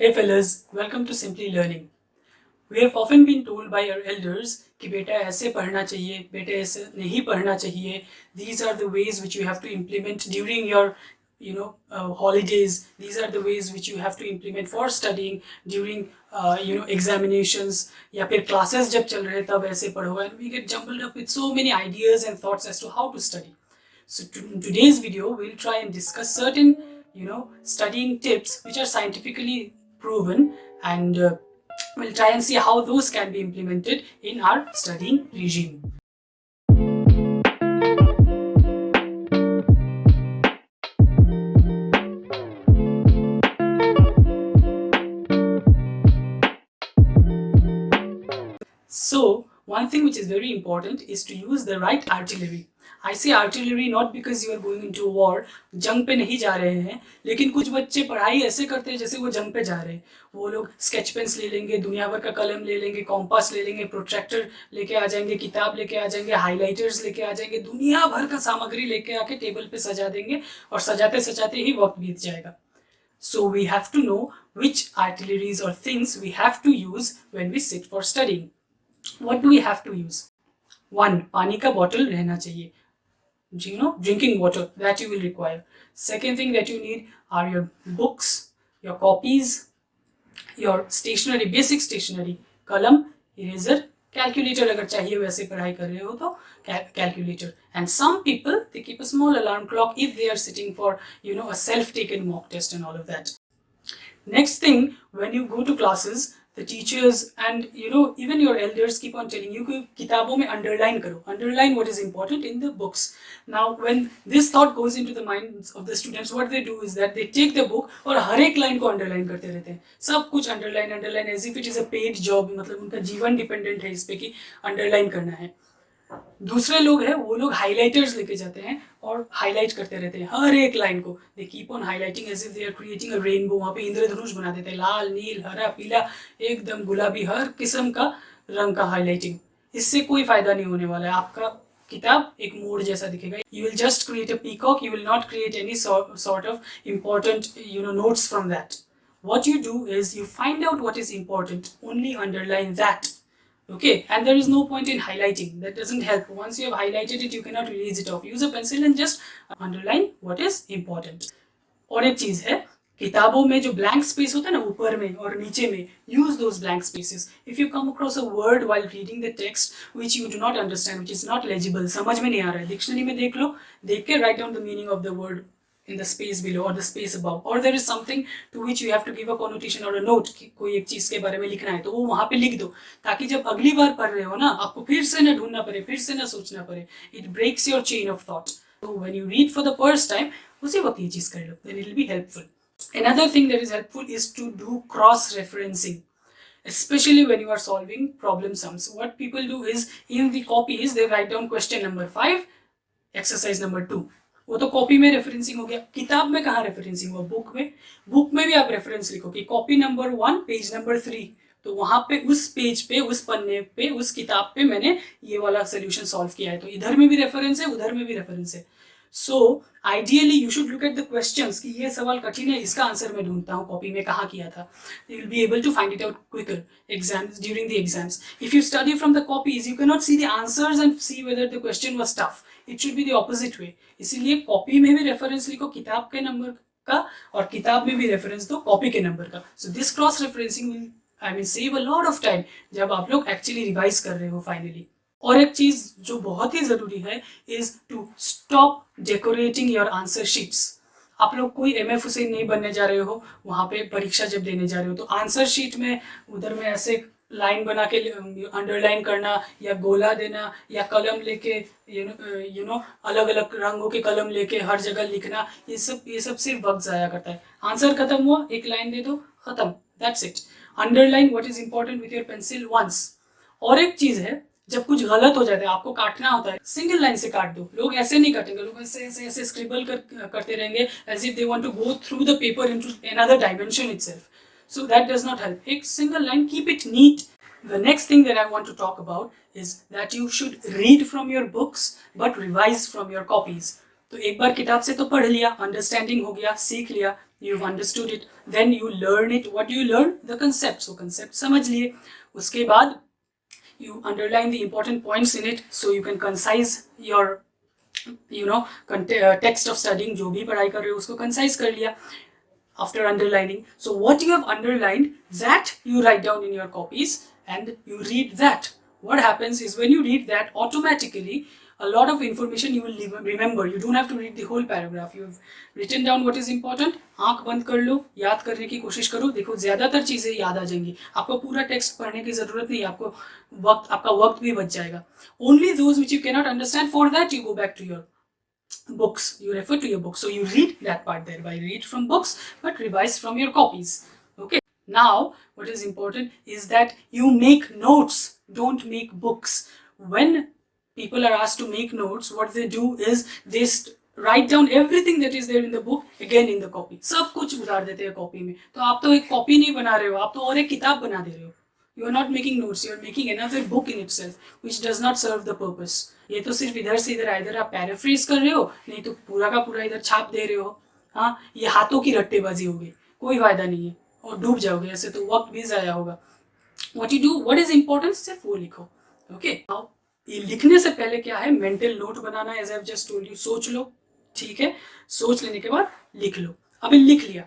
Hey fellas, welcome to Simply Learning. We have often been told by our elders कि बेटा ऐसे पढ़ना चाहिए, बेटा ऐसे नहीं पढ़ना चाहिए. These are the ways which you have to implement during your holidays. These are the ways which you have to implement for studying during examinations या फिर classes जब चल रहे तब ऐसे पढ़ो. And we get jumbled up with so many ideas and thoughts as to how to study. So in today's video, we'll try and discuss certain, studying tips which are scientifically proven, and we'll try and see how those can be implemented in our studying regime. So one thing which is very important is to use the right artillery. I say artillery not because you are going into a war, जंग पे नहीं जा रहे हैं, लेकिन कुछ बच्चे पढ़ाई ऐसे करते हैं जैसे वो जंग पे जा रहे हैं. वो लोग स्केच पेन्स ले लेंगे, दुनिया भर का कलम ले लेंगे, कॉम्पास ले लेंगे, प्रोट्रैक्टर लेके आ जाएंगे, किताब लेके आ जाएंगे, हाइलाइटर्स लेके आ जाएंगे, दुनिया भर का सामग्री लेके आके टेबल पे सजा देंगे और सजाते सजाते ही वक्त बीत जाएगा. So we have to know which artilleries or things we have to use when we sit for studying. What do we have to use? One, पानी का bottle रहना चाहिए. Drinking water that you will require. Second thing that you need are your books, your copies, your stationery, basic stationery, कलम, eraser, calculator अगर चाहिए वैसे पढ़ाई कर रहे हो तो calculator. And some people they keep a small alarm clock if they are sitting for a self-taken mock test and all of that. Next thing, when you go to classes, the teachers and even your elders keep on telling you कि किताबों में underline करो, underline what is important in the books. Now when this thought goes into the minds of the students, what they do is that they take the book और हर एक line को underline करते रहते हैं. सब कुछ underline as if it is a paid job. मतलब उनका जीवन dependent है इस पे कि underline करना है. दूसरे लोग हैं वो लोग हाइलाइटर्स लेके जाते हैं और हाईलाइट करते रहते हैं हर एक लाइन को. They keep on highlighting as if they are creating a rainbow. वहाँ पे इंद्रधनुष बना देते हैं, लाल, नील, हरा, पीला, एकदम गुलाबी, हर किस्म का रंग का हाईलाइटिंग. इससे कोई फायदा नहीं होने वाला है. आपका किताब एक मोड़ जैसा दिखेगा. You will just create a peacock, you will not create any sort of important notes from that. What you do is you find out what is important, only underline that. Okay, and there is no point in highlighting. That doesn't help. Once you have highlighted it, you cannot erase it off. Use a pencil and just underline what is important. और एक चीज है, किताबों में जो blank space होता है ना ऊपर में और नीचे में, use those blank spaces. If you come across a word while reading the text which you do not understand, which is not legible, समझ में नहीं आ रहा है, डिक्शनरी में देख लो, देख के write down the meaning of the word in the space below or the space above, or there is something to which you have to give a connotation or a note कि कोई एक चीज के बारे में लिखना है तो वो वहां पे लिख दो, ताकि जब अगली बार पढ़ रहे हो ना आपको फिर से ना ढूंढना पड़े, फिर से ना सोचना पड़े. It breaks your chain of thought. So when you read for the first time, उसी वक्त ये चीज कर लो, then it will be helpful. Another thing that is helpful is to do cross referencing, especially when you are solving problem sums. What people do is in the copies they write down question number 5, exercise number 2. वो तो copy में referencing हो गया. किताब में कहाँ referencing हुआ? Book में भी आप रेफरेंस लिखो कि कॉपी नंबर 1 पेज नंबर 3, तो वहां पे उस पेज पे, उस पन्ने पे, उस किताब पे मैंने ये वाला सोल्यूशन सॉल्व किया है. तो इधर में भी रेफरेंस है, उधर में भी रेफरेंस है. So ideally you should look at the questions कि ये सवाल कठिन है, इसका आंसर मैं ढूंढता हूँ कॉपी में कहाँ किया था. You will be able to find it out quicker exams during the exams. If you study from the copies you can not see the answers and see whether the question was tough. It should be the opposite way. इसीलिए copy में भी reference लिखो किताब के number का और किताब में भी रेफरेंस दो कॉपी के नंबर का. So this cross referencing will save a lot of time जब आप लोग एक्चुअली रिवाइज कर रहे हो फाइनली. और एक चीज जो बहुत ही जरूरी है is to stop decorating your answer sheets. आप लोग कोई MF हुसैन नहीं बनने जा रहे हो वहां पे परीक्षा जब देने जा रहे हो, तो आंसर शीट में उधर में ऐसे लाइन बना के अंडरलाइन करना या गोला देना या कलम लेके अलग अलग रंगों के कलम लेके हर जगह लिखना, ये सब सिर्फ वक्त जाया करता है. आंसर खत्म हुआ, एक लाइन दे दो, खत्म, that's it. Underline what is important with your pencil once. और एक चीज है, जब कुछ गलत हो जाता है आपको काटना होता है, सिंगल लाइन से काट दो. लोग ऐसे नहीं काटेंगे, लोग ऐसे ऐसे ऐसे स्क्रिबल करते रहेंगे as if they want to go through the paper into another dimension itself. So that does not help. एक single line, keep it neat. The next thing that I want to talk about is that you should read from your books but revise from your copies. तो एक बार किताब से तो पढ़ लिया, understanding हो गया, सीख लिया, you've understood it, then you learn it. What do you learn? The concept. So concept समझ लिए, उसके बाद you underline the important points in it, so you can concise your text of studying. जो भी पढ़ाई कर रहे हो उसको concise कर लिया after underlining. So what you have underlined, that you write down in your copies and you read that. What happens is when you read that, automatically a lot of information you will remember. You don't have to read the whole paragraph. You've written down what is important. आंख बंद कर लो, याद करने की कोशिश करो. देखो ज्यादातर चीजें याद आ जाएंगी. आपको पूरा टेक्स्ट पढ़ने की जरूरत नहीं. आपका वक्त भी बच जाएगा. Only those which you cannot understand, for that you go back to your books. You refer to your books. So you read that part there. By read from books, but revise from your copies. Okay. Now, what is important is that you make notes. Don't make books. When people are asked to make notes, what they do is they write down everything that is there in the book again in the copy. सब कुछ उतार देते हैं copy में. तो आप तो एक कॉपी नहीं बना रहे हो, आप तो और एक किताब बना दे रहे हो. You are not making notes. You are making another book in itself, which does not serve the purpose. ये तो सिर्फ इधर से इधर इधर आप पैराफ्रेज कर रहे हो, नहीं तो पूरा का पूरा इधर छाप दे रहे हो. हाँ, ये हाथों की रट्टेबाजी हो गई. कोई फायदा नहीं है और डूब जाओगे. ऐसे तो वक्त भी ज़ाया होगा. What you do, what is important, सिर्फ वो लिखो. Okay. Now, ये लिखने से पहले क्या है, मेंटल नोट बनाना. As I have just told you, सोच लो. ठीक है, सोच लेने के बाद लिख लो. अभी लिख लिया.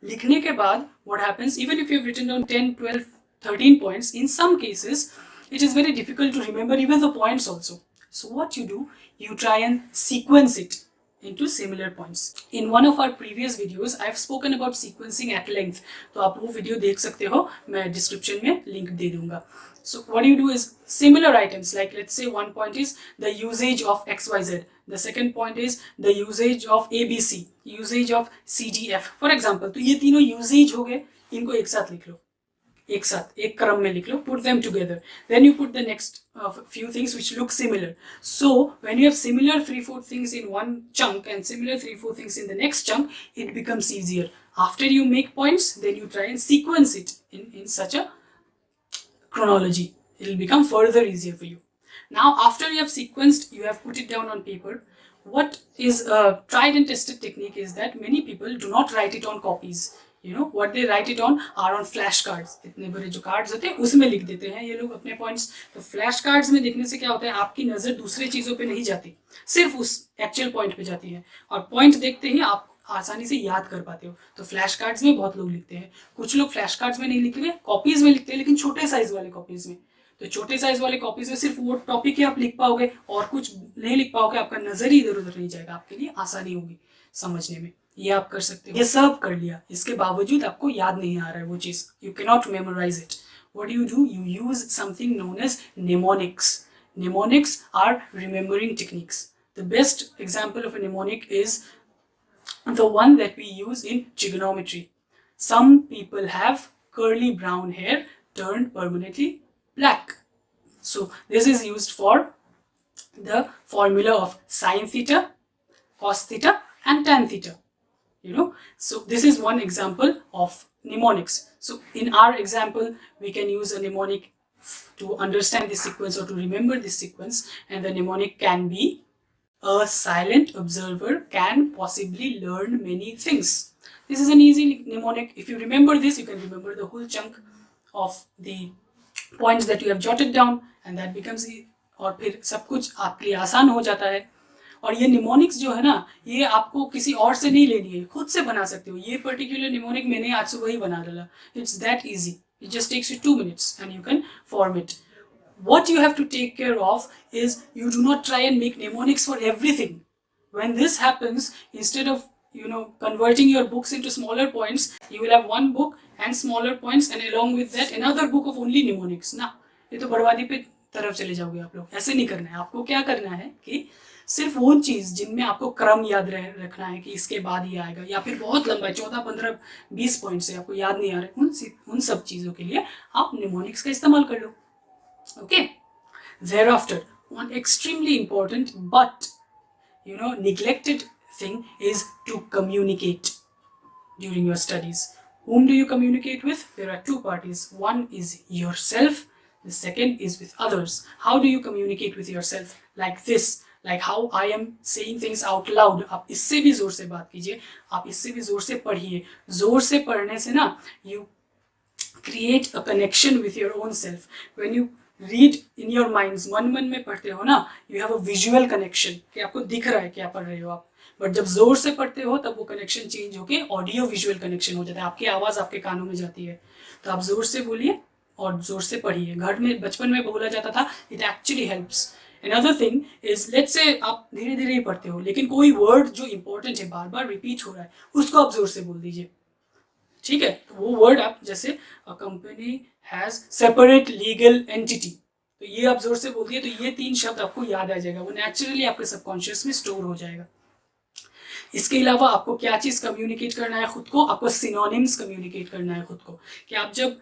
लिखने के बाद what happens, even if you have written down 10, 12, 13 points, in some cases it is very difficult to remember even the points also. So what you do, you try and sequence it into similar points. In one of our previous videos I have spoken about sequencing at length, तो आप वो video देख सकते हो, मैं description में link दे दूंगा. So what you do is similar items, like let's say one point is the usage of XYZ, the second point is the usage of ABC, usage of CDF, for example. तो ये तीनों usage हो गए, इनको एक साथ लिख लो, एक साथ एक क्रम में लिख लो. Put them together. Then you put the next few things which look similar. So when you have similar 3-4 things in one chunk and similar 3-4 things in the next chunk, it becomes easier. After you make points, then you try and sequence it in such a chronology. It will become further easier for you. Now after you have sequenced, you have put it down on paper. What is a tried and tested technique is that many people do not write it on copies. You know what they write it on are on flash cards. इतने बड़े जो cards होते हैं उसमें लिख देते हैं ये लोग अपने पॉइंट्स. तो फ्लैश कार्ड्स में लिखने से क्या होता है, आपकी नज़र दूसरे चीज़ों पे नहीं जाती, सिर्फ उस एक्चुअल पॉइंट पे जाती है, और पॉइंट देखते ही आप आसानी से याद कर पाते हो. तो फ्लैश कार्ड्स में बहुत लोग लिखते हैं. कुछ लोग फ्लैश कार्ड्स में नहीं लिखते, कॉपीज में लिखते हैं, लेकिन छोटे साइज वाले कॉपीज में. तो छोटे साइज वाले कॉपीज में सिर्फ वो टॉपिक ही आप लिख पाओगे और कुछ नहीं लिख पाओगे. आपका नजर ही इधर उधर नहीं जाएगा, आपके लिए आसानी होगी समझने में. ये आप कर सकते हो. ये सब कर लिया, इसके बावजूद आपको याद नहीं आ रहा है वो चीज, you can not memorise it. What do you do, you use something known as mnemonics. Mnemonics are remembering techniques. The best example of a mnemonic is the one that we use in trigonometry. Some people have curly brown hair turned permanently black. So this is used for the formula of sine theta, cos theta and tan theta. You know, so this is one example of mnemonics. So in our example, we can use a mnemonic to understand this sequence or to remember this sequence, and the mnemonic can be: a silent observer can possibly learn many things. This is an easy mnemonic. If you remember this, you can remember the whole chunk of the points that you have jotted down, and that becomes, और फिर सब कुछ आपके लिए आसान हो जाता है. और ये निमोनिक्स जो है ना, ये आपको किसी और से नहीं लेनी है, खुद से बना सकते हो. ये पर्टिकुलर निमोनिक मैंने आज सुबह ही बना डाला. It's that easy. It just takes you 2 minutes and you can form it. What you have to take care of is you do not try and make mnemonics for everything. When this happens, instead of converting your books into smaller points, you will have one book and smaller points, and along with that another book of only mnemonics. ना ये तो बर्बादी पे तरफ चले जाओगे आप लोग. ऐसे नहीं करना है. आपको क्या करना है कि सिर्फ वो चीज जिनमें आपको क्रम याद रखना है कि इसके बाद ये आएगा, या फिर बहुत लंबा है 14, 15, 20 पॉइंट से आपको याद नहीं आ रहा है, उन सब चीजों के लिए आप mnemonics का इस्तेमाल कर लो. Okay. Thereafter, one extremely important but neglected thing is to communicate during your studies. Whom do you communicate with? There are two parties. One is yourself. The second is with others. How do you communicate with yourself? Like this. Like how I am saying things out loud, आप इससे भी जोर से बात कीजिए, आप इससे भी जोर से पढ़िए। जोर से पढ़ने से ना you create a connection with your own self. When you read in your minds, मन में पढ़ते हो ना, you have a visual connection कि आपको दिख रहा है क्या पढ़ रहे हो आप। बट जब जोर से पढ़ते हो तब वो कनेक्शन चेंज होके ऑडियो विजुअल कनेक्शन हो जाता है, आपकी आवाज़ आपके कानों में जाती है। तो आप जोर से बोलिए और जोर से पढ़िए। घर में बचपन में बोला जाता था, it actually helps. Another thing is, let's say आप धीरे धीरे ही पढ़ते हो लेकिन कोई वर्ड जो इंपॉर्टेंट है बार बार रिपीट हो रहा है उसको आप जोर से बोल दीजिए, ठीक है। तो वो वर्ड आप जैसे a company has separate legal entity, तो ये आप जोर से बोल दिए तो ये 3 शब्द आपको याद आ जाएगा, वो नेचुरली आपके सबकॉन्शियस में स्टोर हो जाएगा। इसके अलावा आपको क्या चीज कम्युनिकेट करना है खुद को, आपको सिनोनिम्स कम्युनिकेट करना है खुद को, कि आप जब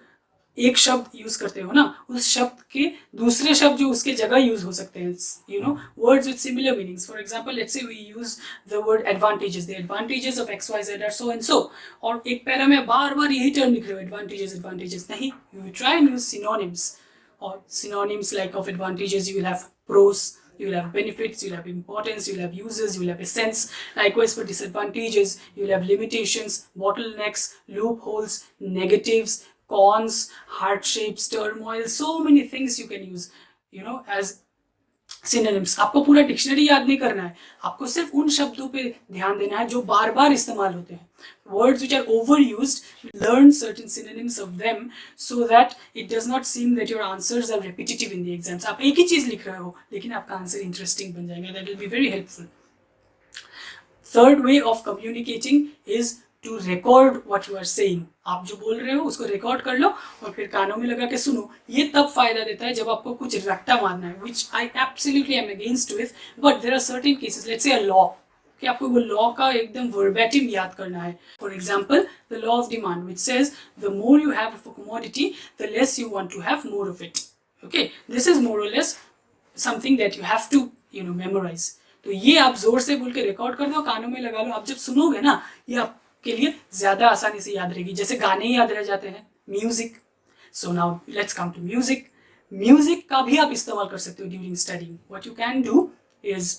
एक शब्द यूज करते हो ना उस शब्द के दूसरे शब्द जो उसके जगह यूज हो सकते हैं, you know, words with similar meanings. For example let's say we use the word advantages, the advantages of X Y Z are so and so, और एक पैरा में बार बार यही टर्म लिख रहे हो एडवांटेजेस एडवांटेजेस, नहीं, you try and use synonyms, और synonyms like of advantages you will have pros, you will have benefits, you will have importance, you will have uses, you will have essence. Likewise for disadvantages you will have limitations, bottlenecks, loopholes, negatives, cons, hardships, turmoil, so many things you can use, you know, as synonyms. आपको पूरा dictionary याद नहीं करना है, आपको सिर्फ उन शब्दों पे ध्यान देना है जो बार बार इस्तेमाल होते हैं। Words which are overused, learn certain synonyms of them so that it does not seem that your answers are repetitive in the exams. आप एक ही चीज लिख रहे हो लेकिन आपका आंसर इंटरेस्टिंग बन जाएगा, that will be very helpful. Third way of communicating is to record what you are saying. आप जो बोल रहे हो उसको रिकॉर्ड कर लो और फिर कानों में लगा के सुनो। ये तब फायदा देता है जब आपको कुछ रट्टा मारना है, which I absolutely am against with, but there are certain cases, let's say a law, कि आपको वो लॉ का एकदम वर्बैटिम याद करना है। For example the law of demand which says the more you have of a commodity the less you want to have more of it. Okay, this is more और less something that you have to memorise. तो ये आप जोर से बोल के record कर दो, कानों में लगा लो, आप जब सुनोगे ना ये आपके लिए ज्यादा आसानी से याद रहेगी, जैसे गाने ही याद रह जाते हैं, music. So now let's come to music. Music का भी आप इस्तेमाल कर सकते हो during studying. What you can do is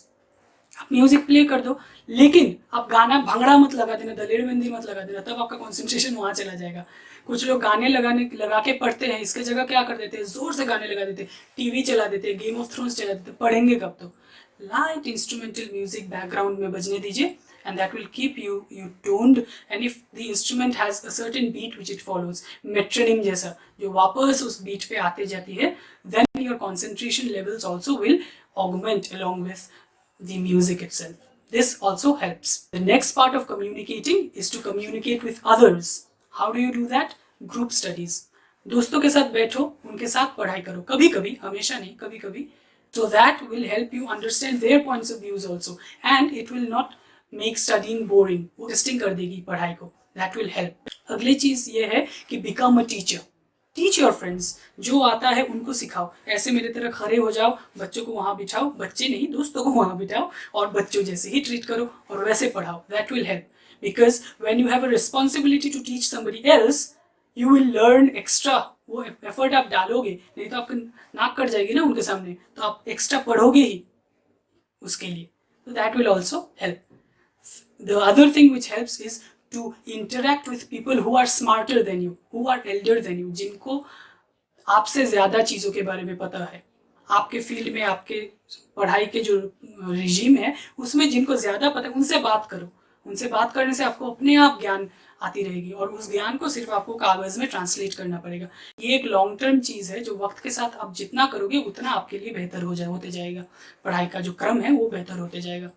आप म्यूजिक प्ले कर दो, लेकिन आप गाना भंगड़ा मत लगा देना, दलेर बंदी मत लगा देना, तब आपका कॉन्सेंट्रेशन वहां चला जाएगा। कुछ लोग गाने लगा के पढ़ते हैं, इसके जगह क्या कर देते हैं, जोर से गाने लगा देते, टीवी चला देते, गेम ऑफ थ्रोन्स चला देते, पढ़ेंगे कब? तो लाइट इंस्ट्रूमेंटल म्यूजिक बैकग्राउंड में बजने दीजिए, and that will keep you toned. And if the instrument has a certain beat which it follows, metronome जैसा जो वापस उस beat पे आते जाती है, then your concentration levels also will augment along with the music itself. This also helps. The next part of communicating is to communicate with others. How do you do that? Group studies. दोस्तों के साथ बैठो, उनके साथ पढ़ाई करो, कभी कभी, हमेशा नहीं, कभी कभी, so that will help you understand their points of views also, and it will not make studying boring. वो टेस्टिंग कर देगी पढ़ाई को, that will help. अगली चीज ये है कि become a teacher. Teach your friends, जो आता है उनको सिखाओ, ऐसे मेरे तरह खड़े हो जाओ, बच्चों को वहां बिठाओ, बच्चे नहीं दोस्तों को वहां बिठाओ और बच्चों जैसे ही ट्रीट करो और वैसे पढ़ाओ, that will help. Because when you have a responsibility to teach somebody else you will learn extra. वो एफर्ट आप डालोगे, नहीं तो आपकी नाक कट जाएगी ना उनके सामने, तो आप एक्स्ट्रा पढ़ोगे ही उसके लिए, तो that will also help. The other thing which helps is to interact with people who are smarter than you, who are elder than you, जिनको आपसे ज्यादा चीजों के बारे में पता है, आपके फील्ड में, आपके पढ़ाई के जो रिजीम है उसमें जिनको ज्यादा पता है उनसे बात करो। उनसे बात करने से आपको अपने आप ज्ञान आती रहेगी और उस ज्ञान को सिर्फ आपको कागज में ट्रांसलेट करना पड़ेगा। ये एक लॉन्ग टर्म चीज है जो वक्त के साथ आप जितना करोगे उतना आपके लिए बेहतर होते जाएगा, पढ़ाई का जो क्रम है वो बेहतर होते जाएगा।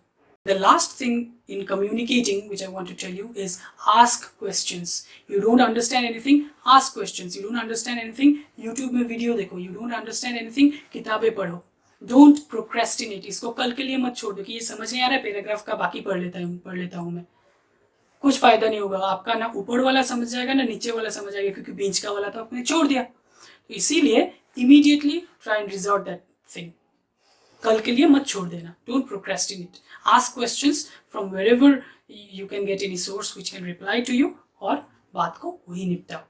The last thing in communicating which I want to tell you is ask questions. You don't understand anything, ask questions. You don't understand anything, YouTube में वीडियो देखो. You don't understand anything, किताबें पढ़ो. Don't procrastinate. इसको कल के लिए मत छोड़ दो कि ये समझ नहीं आ रहा है पैराग्राफ का, बाकी पढ़ लेता हूँ मैं। कुछ फायदा नहीं होगा, आपका ना ऊपर वाला समझ जाएगा ना नीचे वाला समझ जाएगा, क्योंकि बीच का वाला तो आपने छोड़ दिया। तो इसीलिए immediately try and resolve that thing. कल के लिए मत छोड़ देना. Don't procrastinate. Ask questions from wherever you can get any source which can reply to you, और बात को वही निपटाओ.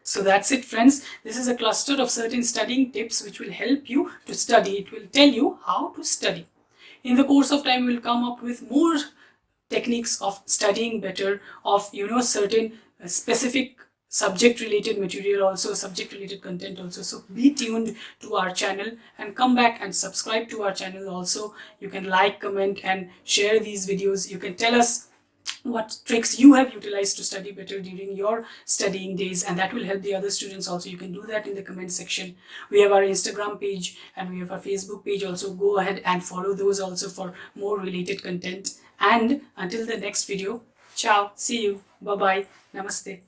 So that's it, friends. This is a cluster of certain studying tips which will help you to study. It will tell you how to study. In the course of time, we'll come up with more techniques of studying better, of certain specific subject related material, also subject related content also. So be tuned to our channel and come back and subscribe to our channel also. You can like, comment and share these videos. You can tell us what tricks you have utilized to study better during your studying days, and that will help the other students also. You can do that in the comment section. We have our Instagram page and we have our Facebook page also. Go ahead and follow those also for more related content. And until the next video, ciao, see you, bye bye, namaste.